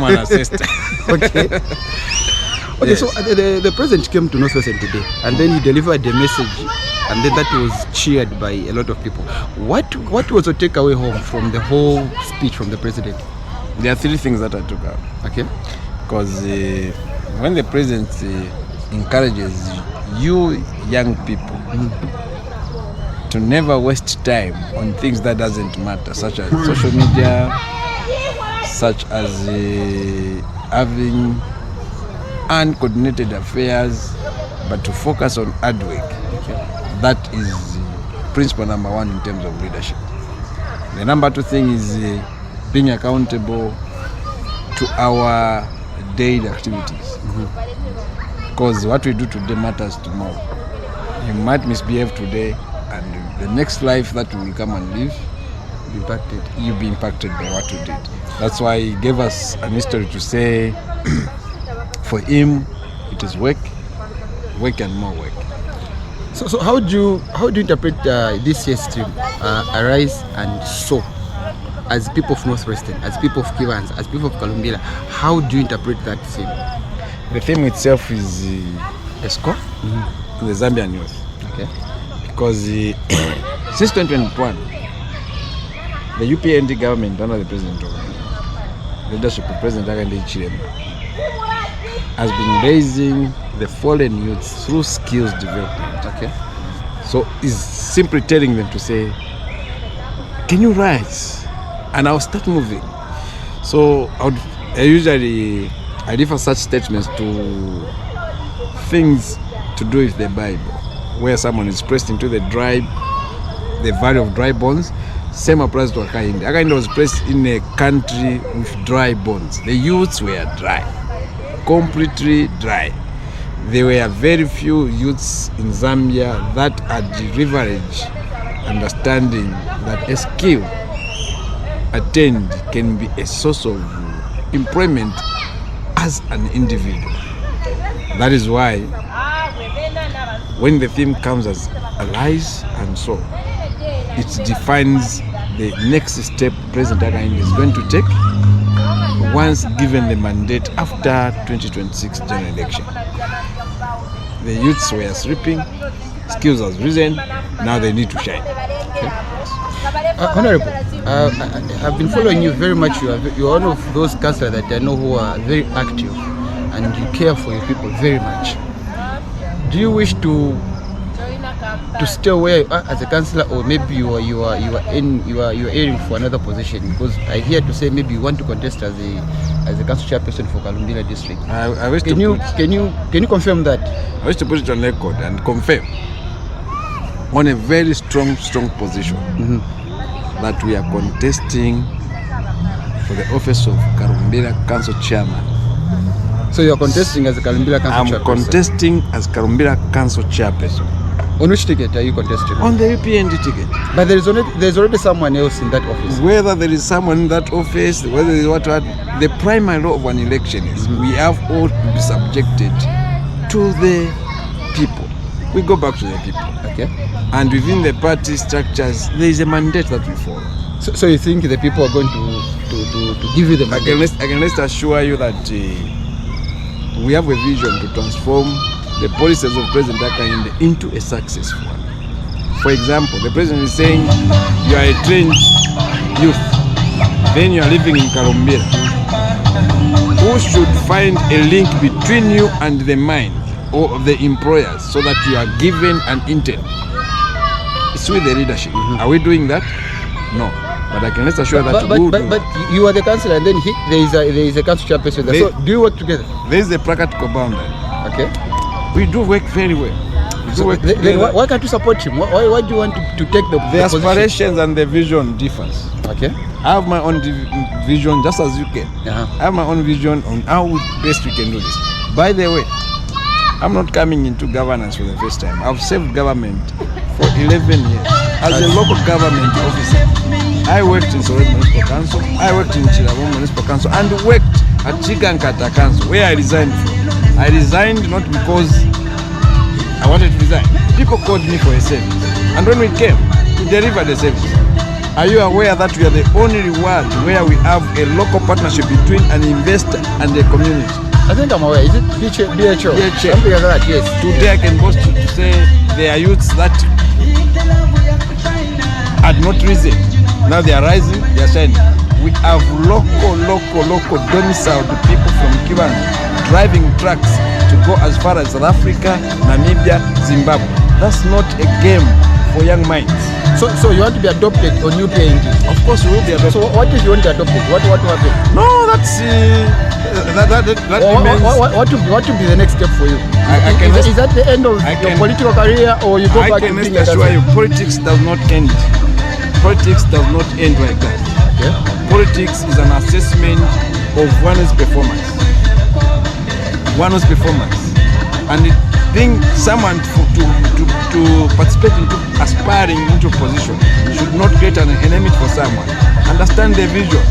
Someone assessed. Okay. Okay, Yes. so the president came to Northwestern today, and then he delivered a message, and then that was cheered by a lot of people. What was your takeaway home from the whole speech from the president? There are three things that I took out. Okay. Because when the president encourages you young people to never waste time on things that doesn't matter, such as social media, such as having uncoordinated affairs, but to focus on hard work. Okay. That is principle number one in terms of leadership. The number two thing is being accountable to our daily activities. Because what we do today matters tomorrow. You might misbehave today, and the next life that you will come and live, you'll be impacted by what you did. That's why he gave us an history to say, for him, it is work and more work. So how do you interpret this year's stream, Arise and Sow, as people of Northwestern, as people of Kibanza, as people of Kalumbila? How do you interpret that theme? The theme itself is a score to the Zambian youth. Okay. Because since 2021, the UPND government under the president of leadership of President Hakainde Hichilema has been raising the fallen youths through skills development. Okay. So it's simply telling them to say, can you rise? And I'll start moving. So I usually refer such statements to things to do with the Bible, where someone is pressed into the valley of dry bones. Same applies to Hakainde. Hakainde was placed in a country with dry bones. The youths were dry, completely dry. There were very few youths in Zambia that had the leverage, understanding that a skill attained can be a source of employment as an individual. That is why when the theme comes as Arise and Sow, it defines the next step President Hakainde is going to take once given the mandate after 2026 general election. The youths were sleeping, skills has risen, now they need to shine. Honorable, I've been following you very much. You're one of those councillors that I know who are very active and you care for your people very much. Do you wish to stay where you are as a councillor, or maybe you are aiming for another position? Because I hear to say maybe you want to contest as a council chairperson for Kalumbila district. Can you confirm that? I wish to put it on record and confirm on a very strong position that we are contesting for the office of Kalumbila Council Chairman. So you are contesting as a Kalumbila Council Chairperson? I'm contesting as Kalumbila Council Chairperson. On which ticket are you contesting? On the UPND ticket. But there's already someone else in that office. Whether there is someone in that office, whether there is what, the primary law of an election is we have all to be subjected to the people. We go back to the people. Okay. And within the party structures, there is a mandate that we follow. So you think the people are going to give you the mandate? I can assure you that we have a vision to transform the policies of President Hakainde into a successful one. For example, the president is saying you are a trained youth, then you are living in Kalumbila. Who should find a link between you and the mind or the employers so that you are given an intern? It's with the leadership. Are we doing that? No. But I can assure that but you are the councillor, and then there is a council chairperson there. So do you work together? There is a practical boundary. Okay. We do work very well. Then why can't you support him? Why do you want to take the aspirations and the vision differs. Okay. I have my own vision just as you can. Uh-huh. I have my own vision on how best we can do this. By the way, I'm not coming into governance for the first time. I've served government for 11 years as a local government officer. I worked in Soweto Municipal Council, I worked in Chirabon Municipal Council, and worked at Chikankata Council, where I resigned from. I resigned not because I wanted to resign. People called me for a service, and when we came, we delivered the service. Are you aware that we are the only world where we have a local partnership between an investor and the community? I think I'm aware. Is it DHO? DHO. Something like that, yes. Today I can boast to say there are youths that had not risen. Now they are rising, they are shining. We have local domiciled people from Kibanza driving trucks to go as far as South Africa, Namibia, Zimbabwe. That's not a game for young minds. So you want to be adopted or new paying? Of course we will be adopted. So what if you want to be adopted? What happen? No, that's that remains. What will be the next step for you? Is that the end of your political career, or you go back to being a assure you, politics does not end. Politics does not end like that. Okay. Politics is an assessment of one's performance. And being someone to participate into aspiring into a position should not create an enemy for someone. Understand the vision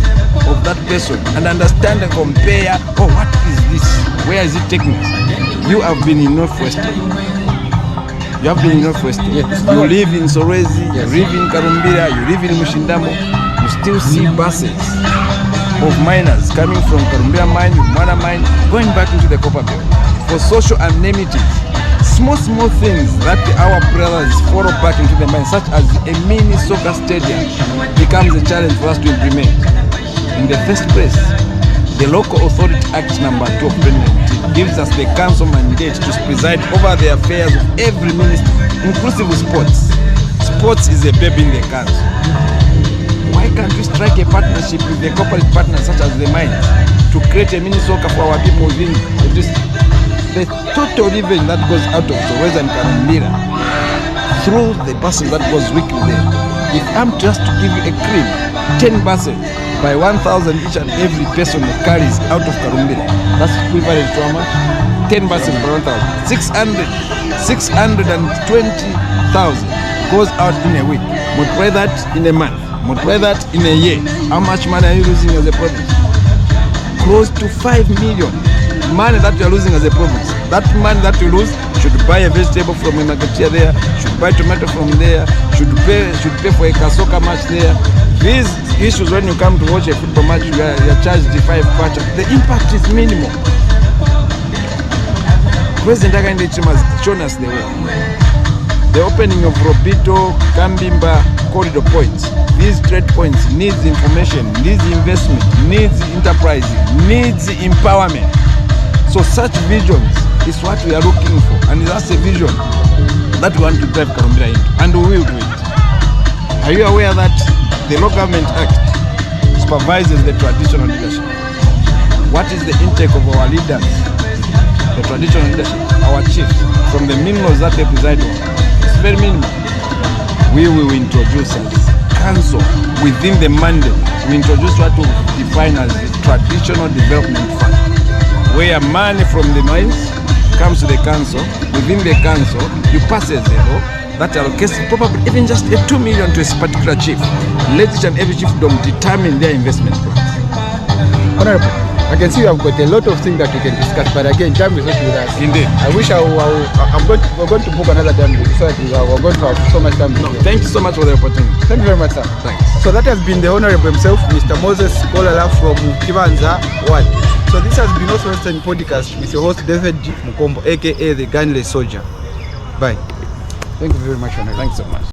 of that person and understand and compare, what is this? Where is it taking us? You have been in Northwestern. Yes. You live in Sorwezi, yes. You live in Karumbira, you live in Mushindamo. You still see buses of miners coming from Karumbira mine, Mana mine, going back into the copper belt for social amenities. Small things that our brothers follow back into the mine, such as a mini soccer stadium, becomes a challenge for us to implement. In the first place, the Local Authority Act number 2 of 2019 gives us the council mandate to preside over the affairs of every ministry, inclusive of sports. Sports is a baby in the council. Why can't we strike a partnership with the corporate partners such as the mines to create a mini soccer for our people within the district? The total revenue that goes out of Sorwezi and Karumbira through the buses that goes weekly there. If I'm just to give you a cream, 10 buses by 1,000 each and every person that carries out of Karumbira, that's equivalent to how much? 10 buses per 1,000. 620,000 goes out in a week. Multiply that in a month. Multiply that in a year. How much money are you losing as a province? Close to 5 million. Money that you are losing as a province. That money that you lose, should buy a vegetable from a marketeer there, should buy tomato from there, should pay for a soccer match there. These issues, when you come to watch a football match, you are charged the 5 kwacha. The impact is minimal. President Hakainde Hichilema has shown us the way. The opening of Robito, Kambimba corridor points, these trade points needs information, needs investment, needs enterprise, needs empowerment. So such visions is what we are looking for, and that's a vision that we want to drive Karumbira into, and we will do it. Are you aware that the Law Government Act supervises the traditional leadership? What is the intake of our leaders, the traditional leadership, our chiefs, from the minerals that they preside over? It's very minimal. We will introduce as council within the mandate. We introduce what we define as the traditional development fund, where money from the mines comes to the council. Within the council, you pass a law that allocates probably even just a 2 million to a particular chief. Let each and every chiefdom determine their investment plans. Honorable, I can see you have got a lot of things that we can discuss, but again, time is not with us. Indeed. I wish we're going to book another time so that we're going to have so much time. Thank you so much for the opportunity. Thank you very much, sir. Thanks. So that has been the Honorable himself, Mr. Moses Kokela from Kibanza Ward. So this has been Northwestern Podcast with your host David Mukombo, aka the Gunless Soldier. Bye. Thank you very much, Honorable. Thanks so much.